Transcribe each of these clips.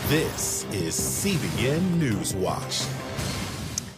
This is CBN NewsWatch.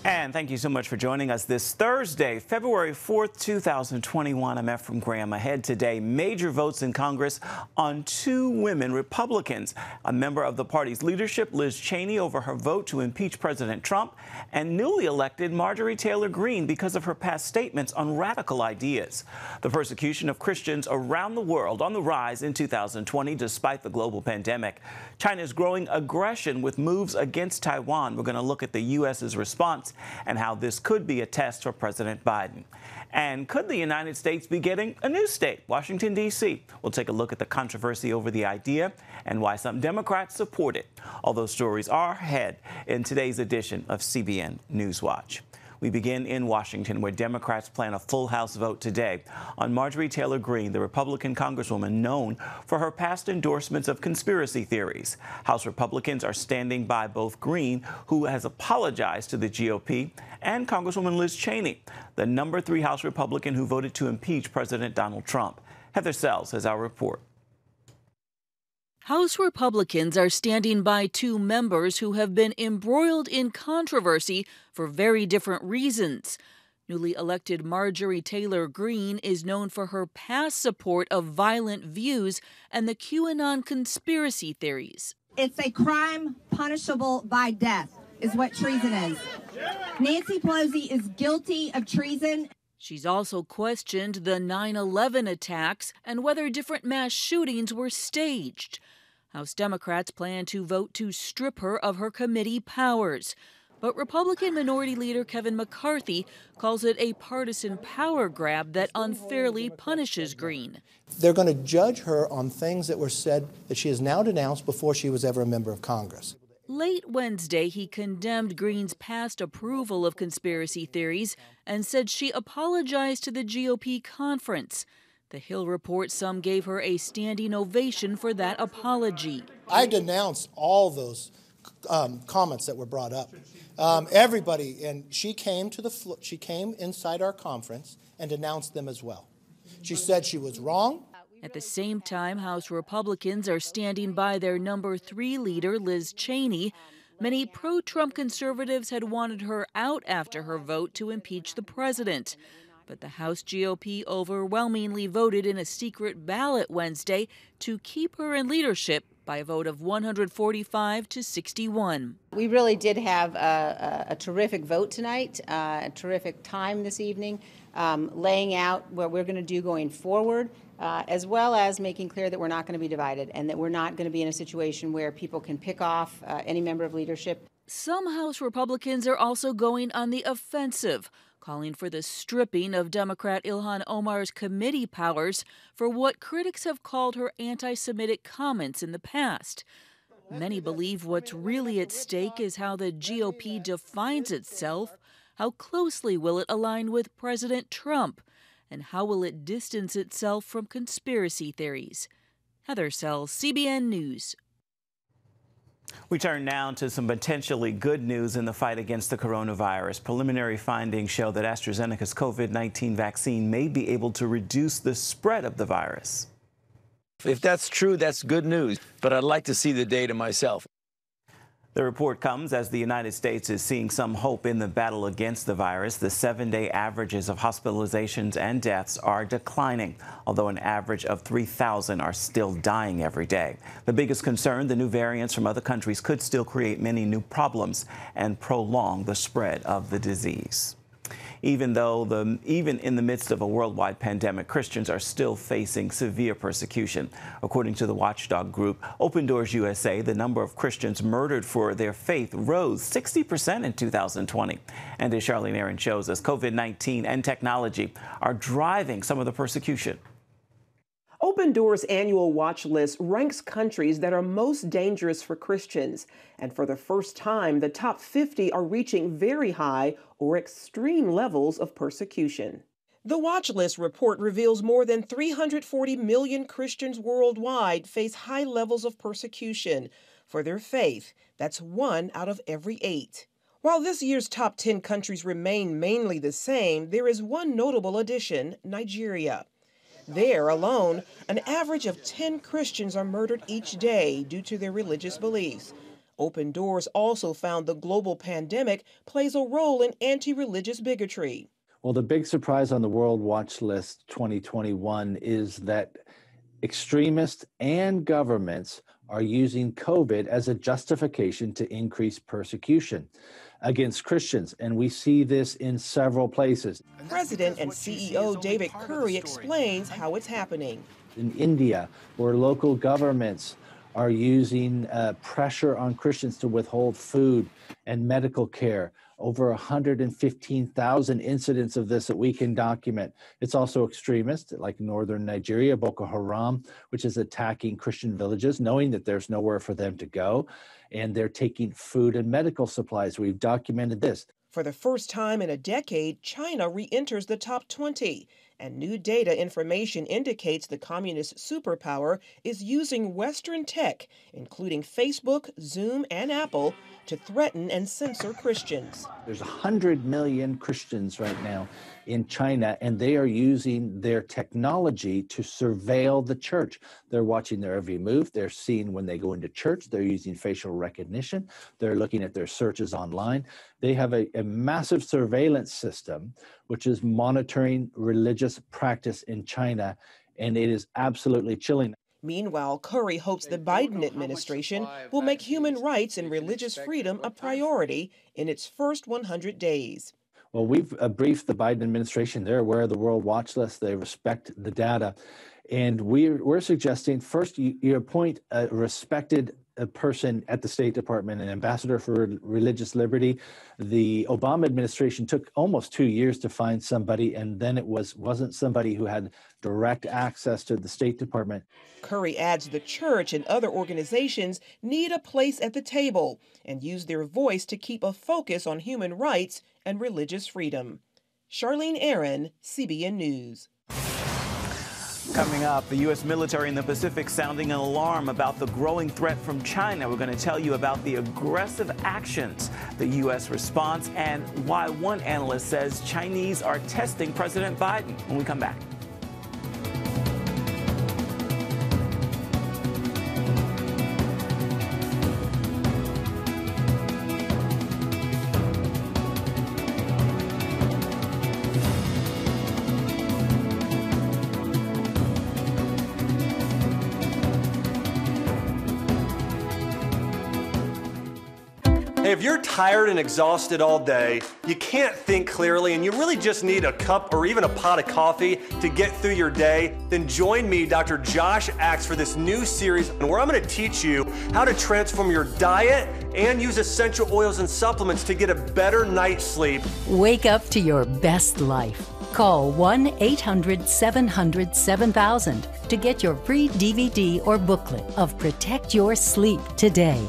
And thank you so much for joining us this Thursday, February 4th, 2021. I'm Ephraim Graham. Ahead today, major votes in Congress on two women Republicans. A member of the party's leadership, Liz Cheney, over her vote to impeach President Trump, and newly elected Marjorie Taylor Greene because of her past statements on radical ideas. The persecution of Christians around the world on the rise in 2020 despite the global pandemic. China's growing aggression with moves against Taiwan. We're going to look at the U.S.'s response and how this could be a test for President Biden. And could the United States be getting a new state, Washington, D.C.? We'll take a look at the controversy over the idea and why some Democrats support it. All those stories are ahead in today's edition of CBN NewsWatch. We begin in Washington, where Democrats plan a full House vote today on Marjorie Taylor Greene, the Republican congresswoman known for her past endorsements of conspiracy theories. House Republicans are standing by both Greene, who has apologized to the GOP, and Congresswoman Liz Cheney, the number 3 House Republican who voted to impeach President Donald Trump. Heather Sells has our report. House Republicans are standing by two members who have been embroiled in controversy for very different reasons. Newly elected Marjorie Taylor Greene is known for her past support of violent views and the QAnon conspiracy theories. It's a crime punishable by death, is what treason is. Nancy Pelosi is guilty of treason. She's also questioned the 9/11 attacks and whether different mass shootings were staged. House Democrats plan to vote to strip her of her committee powers. But Republican Minority Leader Kevin McCarthy calls it a partisan power grab that unfairly punishes Greene. They're going to judge her on things that were said that she has now denounced before she was ever a member of Congress. Late Wednesday, he condemned Greene's past approval of conspiracy theories and said she apologized to the GOP conference. The Hill reports some gave her a standing ovation for that apology. I denounced all those comments that were brought up. Everybody, and she came inside our conference and denounced them as well. She said she was wrong. At the same time, House Republicans are standing by their number 3 leader, Liz Cheney. Many pro-Trump conservatives had wanted her out after her vote to impeach the president. But the House GOP overwhelmingly voted in a secret ballot Wednesday to keep her in leadership by a vote of 145 to 61. We really did have a terrific vote tonight, a terrific time this evening, laying out what we're going to do going forward, as well as making clear that we're not going to be divided and that we're not going to be in a situation where people can pick off any member of leadership. Some House Republicans are also going on the offensive, calling for the stripping of Democrat Ilhan Omar's committee powers for what critics have called her anti-Semitic comments in the past. Many believe what's really at stake is how the GOP defines itself. How closely will it align with President Trump? And how will it distance itself from conspiracy theories? Heather Sells, CBN News. We turn now to some potentially good news in the fight against the coronavirus. Preliminary findings show that AstraZeneca's COVID-19 vaccine may be able to reduce the spread of the virus. If that's true, that's good news, but I'd like to see the data myself. The report comes as the United States is seeing some hope in the battle against the virus. The 7-day averages of hospitalizations and deaths are declining, although an average of 3,000 are still dying every day. The biggest concern, the new variants from other countries could still create many new problems and prolong the spread of the disease. Even in the midst of a worldwide pandemic, Christians are still facing severe persecution. According to the watchdog group Open Doors USA, the number of Christians murdered for their faith rose 60% in 2020. And as Charlene Aaron shows us, COVID-19 and technology are driving some of the persecution. Open Doors' annual watch list ranks countries that are most dangerous for Christians. And for the first time, the top 50 are reaching very high or extreme levels of persecution. The watch list report reveals more than 340 million Christians worldwide face high levels of persecution for their faith. That's 1 out of every 8. While this year's top 10 countries remain mainly the same, there is one notable addition: Nigeria. There alone, an average of 10 Christians are murdered each day due to their religious beliefs. Open Doors also found the global pandemic plays a role in anti-religious bigotry. Well, the big surprise on the World Watch List 2021 is that extremists and governments are using COVID as a justification to increase persecution against Christians, and we see this in several places. President and CEO David Curry explains how it's happening. In India, where local governments are using pressure on Christians to withhold food and medical care. Over 115,000 incidents of this that we can document. It's also extremist, like northern Nigeria, Boko Haram, which is attacking Christian villages, knowing that there's nowhere for them to go, and they're taking food and medical supplies. We've documented this. For the first time in a decade, China re-enters the top 20, and new data information indicates the communist superpower is using Western tech, including Facebook, Zoom, and Apple, to threaten and censor Christians. There's 100 million Christians right now in China, and they are using their technology to surveil the church. They're watching their every move. They're seeing when they go into church. They're using facial recognition. They're looking at their searches online. They have a massive surveillance system, which is monitoring religious practice in China, and it is absolutely chilling. Meanwhile, Curry hopes the Biden administration will make human rights and religious freedom a priority in its first 100 days. Well, we've briefed the Biden administration. They're aware of the World Watch List. They respect the data. And we're suggesting, first, you appoint a respected person at the State Department, an ambassador for religious liberty. The Obama administration took almost 2 years to find somebody, and then it wasn't somebody who had direct access to the State Department. Curry adds the church and other organizations need a place at the table and use their voice to keep a focus on human rights and religious freedom. Charlene Aaron, CBN News. Coming up, the U.S. military in the Pacific sounding an alarm about the growing threat from China. We're going to tell you about the aggressive actions, the U.S. response, and why one analyst says Chinese are testing President Biden when we come back. If you're tired and exhausted all day, you can't think clearly, and you really just need a cup or even a pot of coffee to get through your day, then join me, Dr. Josh Axe, for this new series where I'm going to teach you how to transform your diet and use essential oils and supplements to get a better night's sleep. Wake up to your best life. Call 1-800-700-7000 to get your free DVD or booklet of Protect Your Sleep today.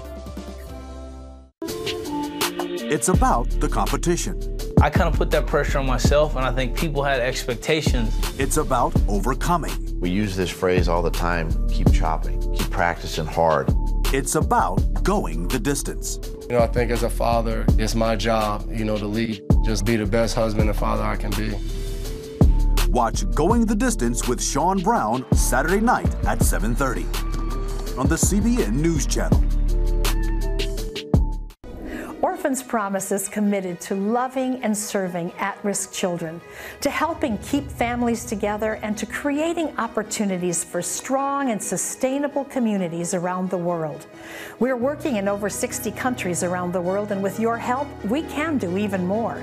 It's about the competition. I kind of put that pressure on myself, and I think people had expectations. It's about overcoming. We use this phrase all the time, keep chopping, keep practicing hard. It's about going the distance. You know, I think as a father, it's my job, to lead. Just be the best husband and father I can be. Watch Going the Distance with Sean Brown Saturday night at 7:30 on the CBN News Channel. Orphans Promise is committed to loving and serving at-risk children, to helping keep families together, and to creating opportunities for strong and sustainable communities around the world. We're working in over 60 countries around the world, and with your help, we can do even more.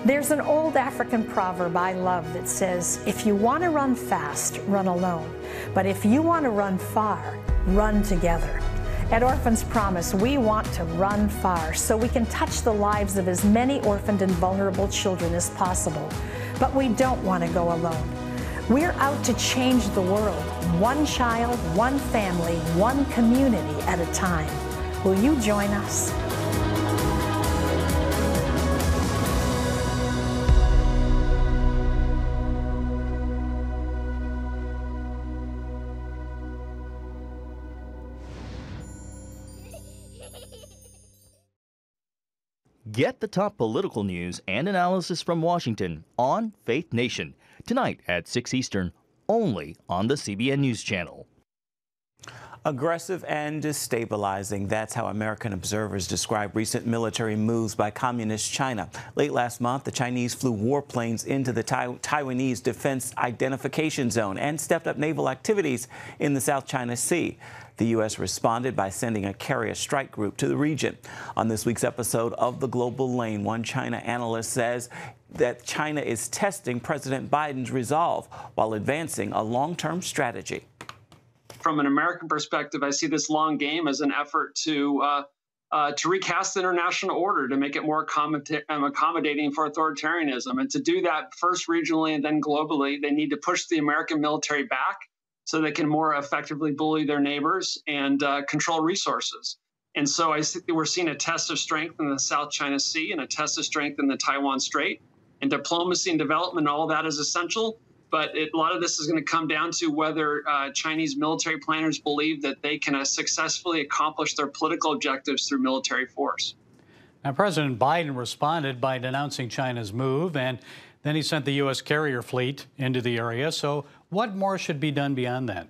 There's an old African proverb I love that says, if you want to run fast, run alone. But if you want to run far, run together. At Orphans Promise, we want to run far so we can touch the lives of as many orphaned and vulnerable children as possible. But we don't want to go alone. We're out to change the world, one child, one family, one community at a time. Will you join us? Get the top political news and analysis from Washington on Faith Nation, tonight at 6 Eastern, only on the CBN News Channel. Aggressive and destabilizing. That's how American observers describe recent military moves by Communist China. Late last month, the Chinese flew warplanes into the Taiwanese Defense Identification Zone and stepped up naval activities in the South China Sea. The U.S. responded by sending a carrier strike group to the region. On this week's episode of The Global Lane, one China analyst says that China is testing President Biden's resolve while advancing a long-term strategy. From an American perspective, I see this long game as an effort to recast the international order, to make it more accommodating for authoritarianism. And to do that first regionally and then globally, they need to push the American military back so they can more effectively bully their neighbors and control resources. And so we're seeing a test of strength in the South China Sea and a test of strength in the Taiwan Strait. And diplomacy and development, all that is essential. But a lot of this is going to come down to whether Chinese military planners believe that they can successfully accomplish their political objectives through military force. Now, President Biden responded by denouncing China's move, and then he sent the U.S. carrier fleet into the area. So what more should be done beyond that?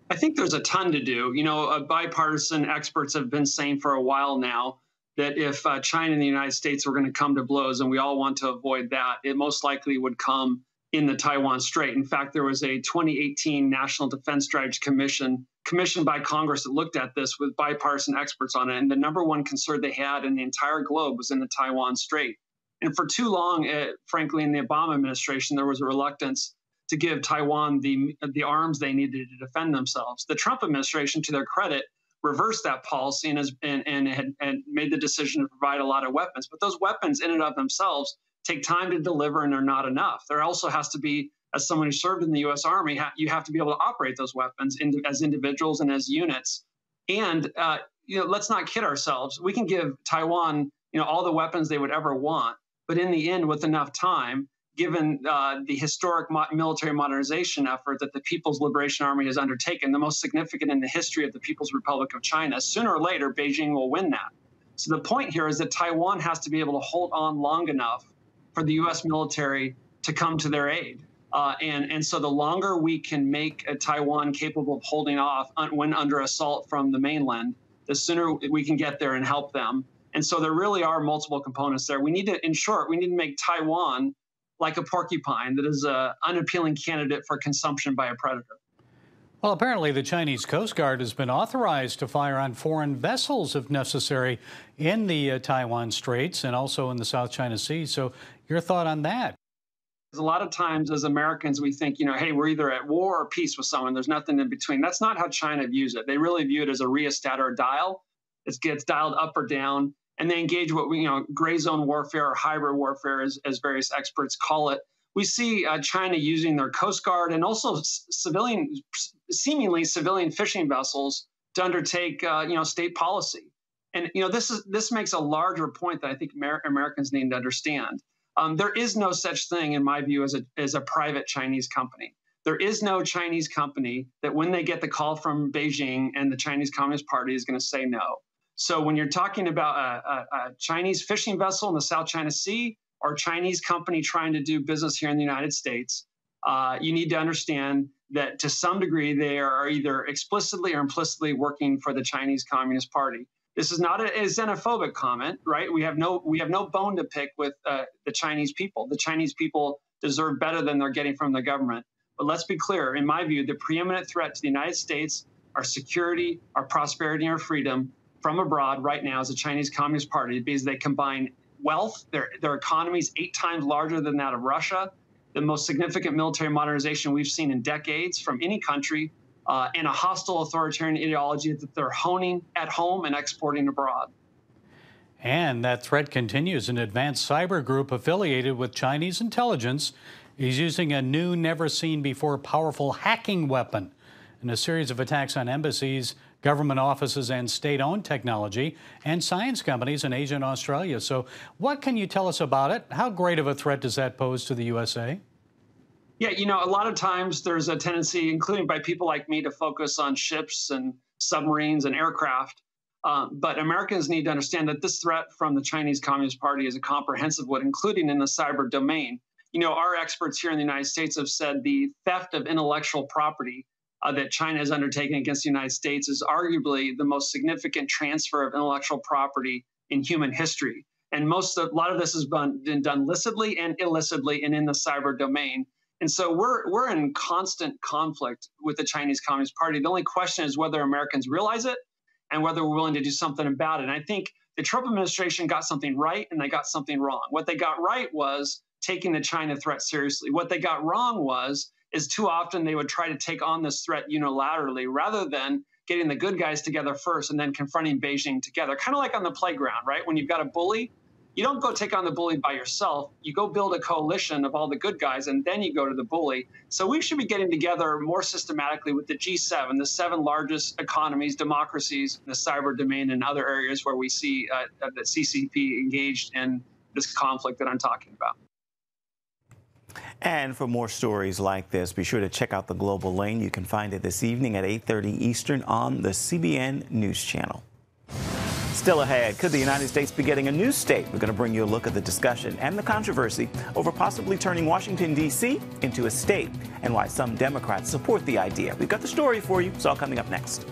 I think there's a ton to do. You know, bipartisan experts have been saying for a while now that if China and the United States were going to come to blows, and we all want to avoid that, it most likely would come in the Taiwan Strait. In fact, there was a 2018 National Defense Strategy Commission commissioned by Congress that looked at this with bipartisan experts on it. And the number one concern they had in the entire globe was in the Taiwan Strait. And for too long, frankly, in the Obama administration, there was a reluctance to give Taiwan the arms they needed to defend themselves. The Trump administration, to their credit, reversed that policy and had made the decision to provide a lot of weapons. But those weapons in and of themselves take time to deliver and are not enough. There also has to be, as someone who served in the U.S. Army, you have to be able to operate those weapons as individuals and as units. And let's not kid ourselves. We can give Taiwan, all the weapons they would ever want, but in the end, with enough time, given the historic military modernization effort that the People's Liberation Army has undertaken, the most significant in the history of the People's Republic of China, sooner or later, Beijing will win that. So the point here is that Taiwan has to be able to hold on long enough for the U.S. military to come to their aid. And so the longer we can make Taiwan capable of holding off when under assault from the mainland, the sooner we can get there and help them. And so there really are multiple components there. We need to, in short, we need to make Taiwan like a porcupine that is an unappealing candidate for consumption by a predator. Well, apparently the Chinese Coast Guard has been authorized to fire on foreign vessels if necessary in the Taiwan Straits and also in the South China Sea. So your thought on that? A lot of times as Americans, we think, hey, we're either at war or peace with someone. There's nothing in between. That's not how China views it. They really view it as a rheostat or a dial. It gets dialed up or down, and they engage what we, gray zone warfare or hybrid warfare, as various experts call it. We see China using their Coast Guard and also seemingly civilian fishing vessels to undertake, state policy. And, this makes a larger point that I think Americans need to understand. There is no such thing, in my view, as a private Chinese company. There is no Chinese company that when they get the call from Beijing and the Chinese Communist Party is going to say no. So when you're talking about a Chinese fishing vessel in the South China Sea or a Chinese company trying to do business here in the United States, you need to understand that to some degree they are either explicitly or implicitly working for the Chinese Communist Party. This is not a xenophobic comment, right? We have no bone to pick with the Chinese people. The Chinese people deserve better than they're getting from the government. But let's be clear, in my view, the preeminent threat to the United States, our security, our prosperity, and our freedom from abroad right now is the Chinese Communist Party, because they combine wealth, their economy is 8 times larger than that of Russia, the most significant military modernization we've seen in decades from any country, and a hostile authoritarian ideology that they're honing at home and exporting abroad. And that threat continues. An advanced cyber group affiliated with Chinese intelligence is using a new, never-seen-before powerful hacking weapon in a series of attacks on embassies, government offices, and state-owned technology and science companies in Asia and Australia. So what can you tell us about it? How great of a threat does that pose to the USA? Yeah, a lot of times there's a tendency, including by people like me, to focus on ships and submarines and aircraft. But Americans need to understand that this threat from the Chinese Communist Party is a comprehensive one, including in the cyber domain. Our experts here in the United States have said the theft of intellectual property that China has undertaken against the United States is arguably the most significant transfer of intellectual property in human history. And a lot of this has been done licitly and illicitly and in the cyber domain. And so we're in constant conflict with the Chinese Communist Party. The only question is whether Americans realize it and whether we're willing to do something about it. And I think the Trump administration got something right and they got something wrong. What they got right was taking the China threat seriously. What they got wrong is too often they would try to take on this threat unilaterally rather than getting the good guys together first and then confronting Beijing together. Kind of like on the playground, right? When you've got a bully, you don't go take on the bully by yourself. You go build a coalition of all the good guys, and then you go to the bully. So we should be getting together more systematically with the G7, the 7 largest economies, democracies, the cyber domain, and other areas where we see the CCP engaged in this conflict that I'm talking about. And for more stories like this, be sure to check out the Global Lane. You can find it this evening at 8:30 Eastern on the CBN News Channel. Still ahead, could the United States be getting a new state? We're going to bring you a look at the discussion and the controversy over possibly turning Washington, D.C. into a state and why some Democrats support the idea. We've got the story for you. It's all coming up next.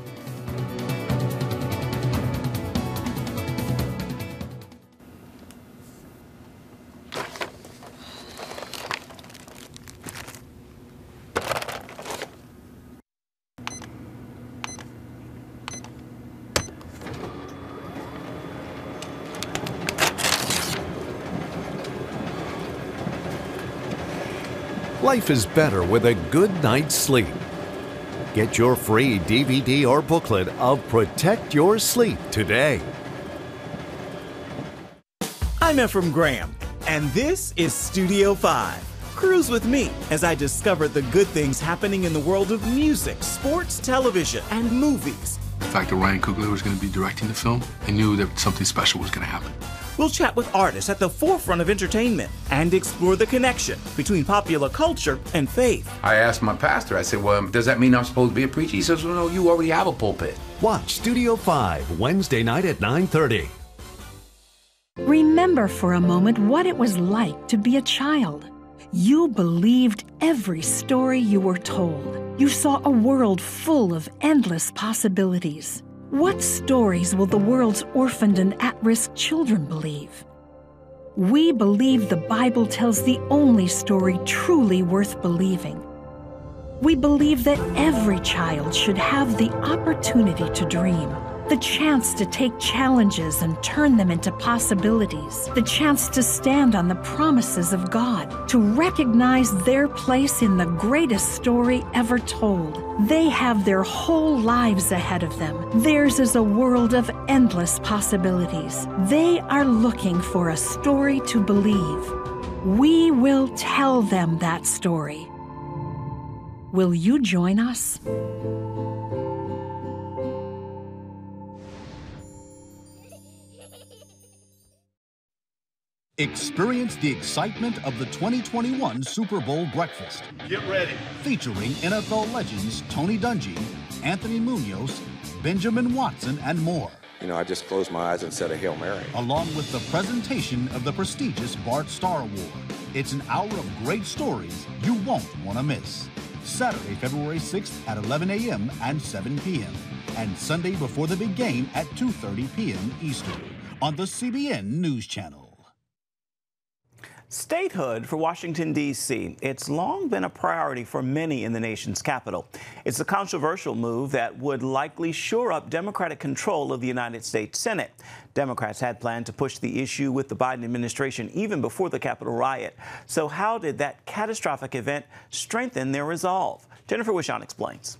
Life is better with a good night's sleep. Get your free DVD or booklet of Protect Your Sleep today. I'm Ephraim Graham, and this is Studio 5. Cruise with me as I discover the good things happening in the world of music, sports, television, and movies. The fact that Ryan Coogler was going to be directing the film, I knew that something special was going to happen. We'll chat with artists at the forefront of entertainment and explore the connection between popular culture and faith. I asked my pastor, I said, well, does that mean I'm supposed to be a preacher? He says, well, no, you already have a pulpit. Watch Studio 5, Wednesday night at 9:30. Remember for a moment what it was like to be a child. You believed every story you were told. You saw a world full of endless possibilities. What stories will the world's orphaned and at-risk children believe? We believe the Bible tells the only story truly worth believing. We believe that every child should have the opportunity to dream, the chance to take challenges and turn them into possibilities, the chance to stand on the promises of God, to recognize their place in the greatest story ever told. They have their whole lives ahead of them. Theirs is a world of endless possibilities. They are looking for a story to believe. We will tell them that story. Will you join us? Experience the excitement of the 2021 Super Bowl breakfast. Get ready. Featuring NFL legends Tony Dungy, Anthony Munoz, Benjamin Watson, and more. You know, I just closed my eyes and said a Hail Mary. Along with the presentation of the prestigious Bart Starr Award. It's an hour of great stories you won't want to miss. Saturday, February 6th at 11 a.m. and 7 p.m. And Sunday before the big game at 2:30 p.m. Eastern on the CBN News Channel. Statehood for Washington, D.C. It's long been a priority for many in the nation's capital. It's a controversial move that would likely shore up Democratic control of the United States Senate. Democrats had planned to push the issue with the Biden administration even before the Capitol riot. So how did that catastrophic event strengthen their resolve? Jennifer Wishon explains.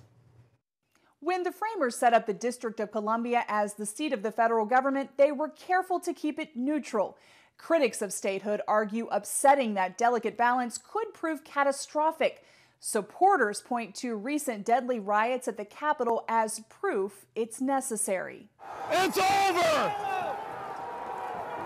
When the framers set up the District of Columbia as the seat of the federal government, they were careful to keep it neutral. Critics of statehood argue upsetting that delicate balance could prove catastrophic. Supporters point to recent deadly riots at the Capitol as proof it's necessary. It's over!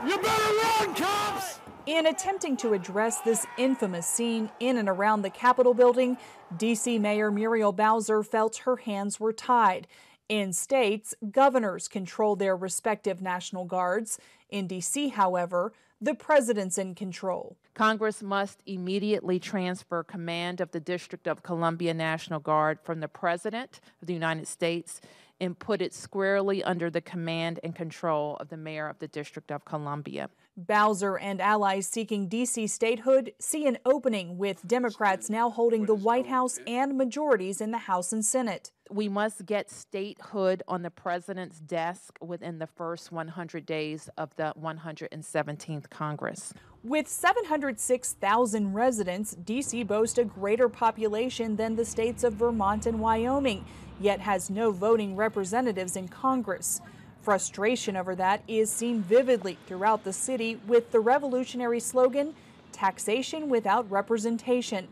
You better run, cops! In attempting to address this infamous scene in and around the Capitol building, D.C. Mayor Muriel Bowser felt her hands were tied. In states, governors control their respective National Guards. In D.C., however, the president's in control. Congress must immediately transfer command of the District of Columbia National Guard from the President of the United States and put it squarely under the command and control of the Mayor of the District of Columbia. Bowser and allies seeking D.C. statehood see an opening, with Democrats now holding the White House and majorities in the House and Senate. We must get statehood on the president's desk within the first 100 days of the 117th Congress. With 706,000 residents, D.C. boasts a greater population than the states of Vermont and Wyoming, yet has no voting representatives in Congress. Frustration over that is seen vividly throughout the city with the revolutionary slogan, "Taxation without representation."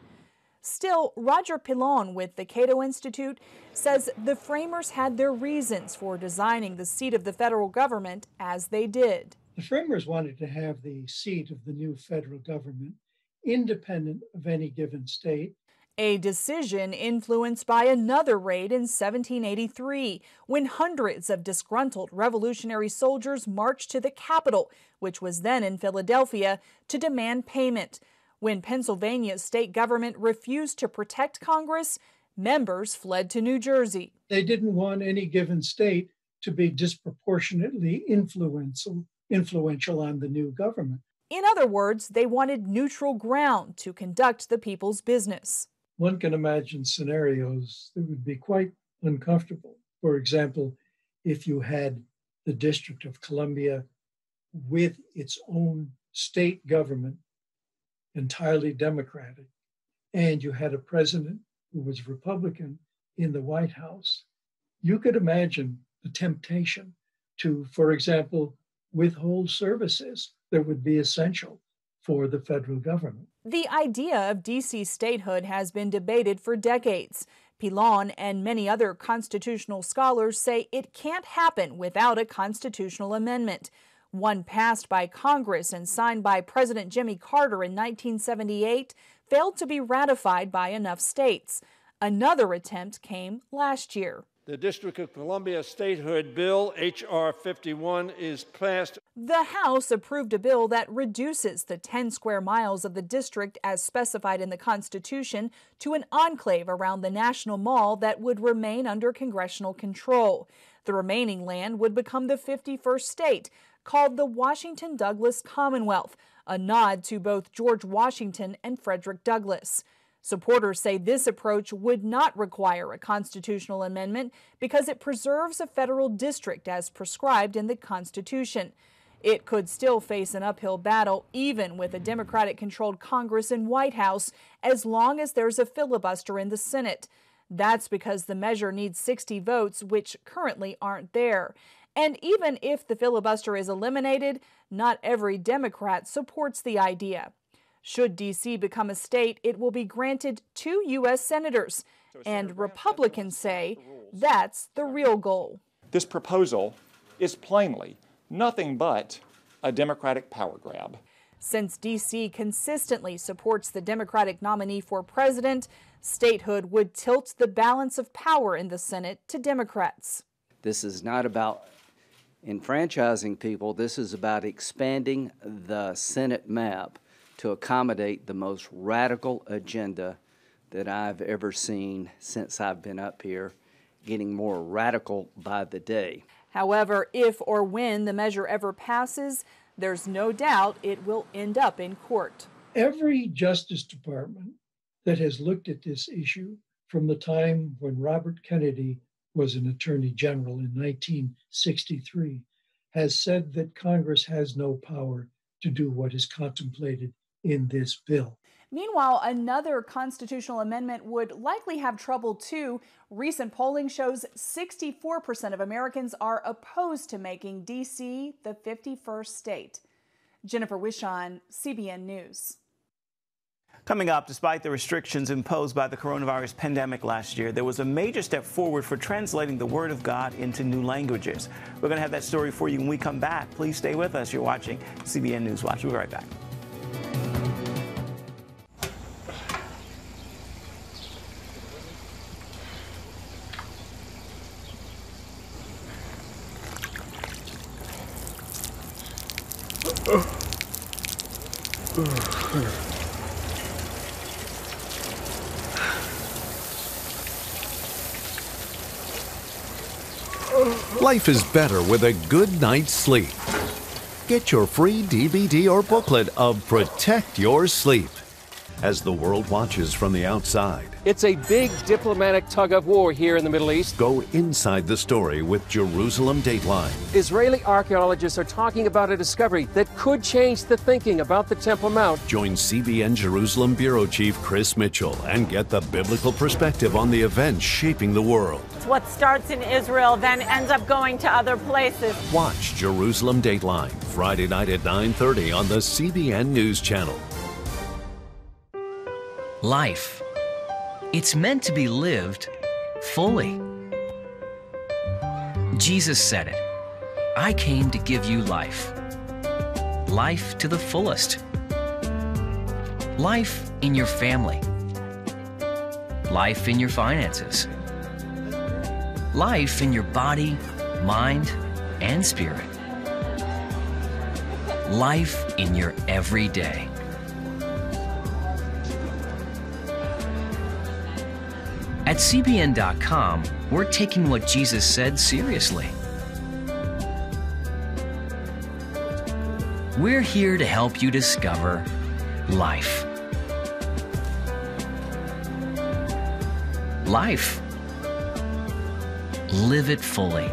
Still, Roger Pilon with the Cato Institute says the framers had their reasons for designing the seat of the federal government as they did. The framers wanted to have the seat of the new federal government independent of any given state. A decision influenced by another raid in 1783, when hundreds of disgruntled Revolutionary soldiers marched to the Capitol, which was then in Philadelphia, to demand payment. When Pennsylvania's state government refused to protect Congress, members fled to New Jersey. They didn't want any given state to be disproportionately influential on the new government. In other words, they wanted neutral ground to conduct the people's business. One can imagine scenarios that would be quite uncomfortable. For example, if you had the District of Columbia with its own state government, entirely Democratic, and you had a president who was Republican in the White House, you could imagine the temptation to, for example, withhold services that would be essential for the federal government. The idea of D.C. statehood has been debated for decades. Pilon and many other constitutional scholars say it can't happen without a constitutional amendment. One passed by Congress and signed by President Jimmy Carter in 1978 failed to be ratified by enough states. Another attempt came last year. The District of Columbia Statehood Bill, H.R. 51, is passed. The House approved a bill that reduces the 10 square miles of the district as specified in the Constitution to an enclave around the National Mall that would remain under congressional control. The remaining land would become the 51st state, called the Washington Douglas Commonwealth, a nod to both George Washington and Frederick Douglass. Supporters say this approach would not require a constitutional amendment because it preserves a federal district as prescribed in the Constitution. It could still face an uphill battle even with a Democratic-controlled Congress and White House as long as there's a filibuster in the Senate. That's because the measure needs 60 votes, which currently aren't there. And even if the filibuster is eliminated, not every Democrat supports the idea. Should D.C. become a state, it will be granted 2 U.S. senators, and Republicans say that's the real goal. This proposal is plainly nothing but a Democratic power grab. Since D.C. consistently supports the Democratic nominee for president, statehood would tilt the balance of power in the Senate to Democrats. This is not about enfranchising people. This is about expanding the Senate map to accommodate the most radical agenda that I've ever seen since I've been up here, getting more radical by the day. However, if or when the measure ever passes, there's no doubt it will end up in court. Every Justice Department that has looked at this issue from the time when Robert Kennedy was an Attorney General in 1963 has said that Congress has no power to do what is contemplated in this bill. Meanwhile, another constitutional amendment would likely have trouble too. Recent polling shows 64% of Americans are opposed to making D.C. the 51st state. Jennifer Wishon, CBN News. Coming up, despite the restrictions imposed by the coronavirus pandemic last year, there was a major step forward for translating the Word of God into new languages. We're going to have that story for you when we come back. Please stay with us. You're watching CBN NewsWatch. We'll be right back. Life is better with a good night's sleep. Get your free DVD or booklet of Protect Your Sleep as the world watches from the outside. It's a big diplomatic tug of war here in the Middle East. Go inside the story with Jerusalem Dateline. Israeli archaeologists are talking about a discovery that could change the thinking about the Temple Mount. Join CBN Jerusalem Bureau Chief Chris Mitchell and get the biblical perspective on the events shaping the world. What starts in Israel then ends up going to other places. Watch Jerusalem Dateline Friday night at 9:30 on the CBN News Channel. Life. It's meant to be lived fully. Jesus said it. I came to give you life. Life to the fullest. Life in your family. Life in your finances. Life in your body, mind, and spirit. Life in your everyday. At CBN.com, we're taking what Jesus said seriously. We're here to help you discover life. Life. Live it fully.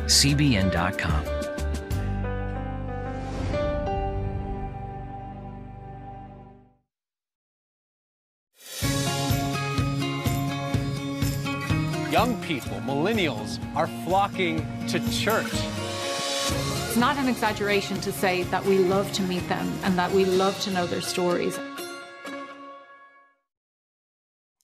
CBN.com. Young people, millennials, are flocking to church. It's not an exaggeration to say that we love to meet them and that we love to know their stories.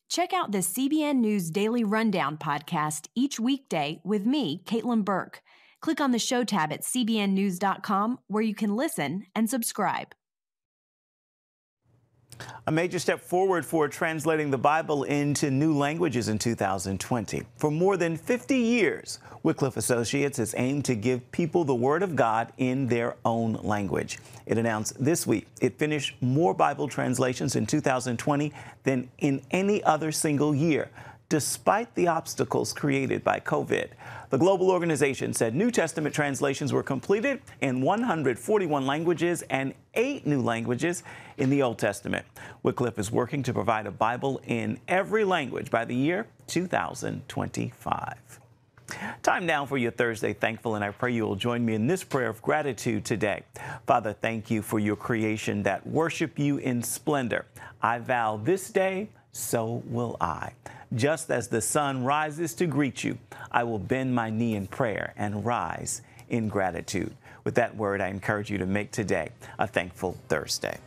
Check out the CBN News Daily Rundown podcast each weekday with me, Caitlin Burke. Click on the show tab at cbnnews.com where you can listen and subscribe. A major step forward for translating the Bible into new languages in 2020. For more than 50 years, Wycliffe Associates has aimed to give people the Word of God in their own language. It announced this week it finished more Bible translations in 2020 than in any other single year, despite the obstacles created by COVID. The global organization said New Testament translations were completed in 141 languages and 8 new languages in the Old Testament. Wycliffe is working to provide a Bible in every language by the year 2025. Time now for your Thursday Thankful, and I pray you will join me in this prayer of gratitude today. Father, thank you for your creation that worship you in splendor. I vow this day, so will I. Just as the sun rises to greet you, I will bend my knee in prayer and rise in gratitude. With that word, I encourage you to make today a thankful Thursday.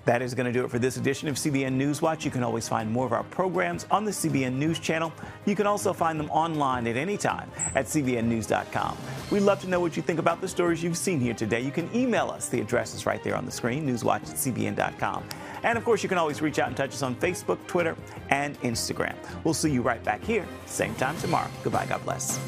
That is going to do it for this edition of CBN Newswatch. You can always find more of our programs on the CBN News Channel. You can also find them online at any time at cbnnews.com. We'd love to know what you think about the stories you've seen here today. You can email us. The address is right there on the screen, newswatch@cbn.com. And, of course, you can always reach out and touch us on Facebook, Twitter, and Instagram. We'll see you right back here, same time tomorrow. Goodbye. God bless.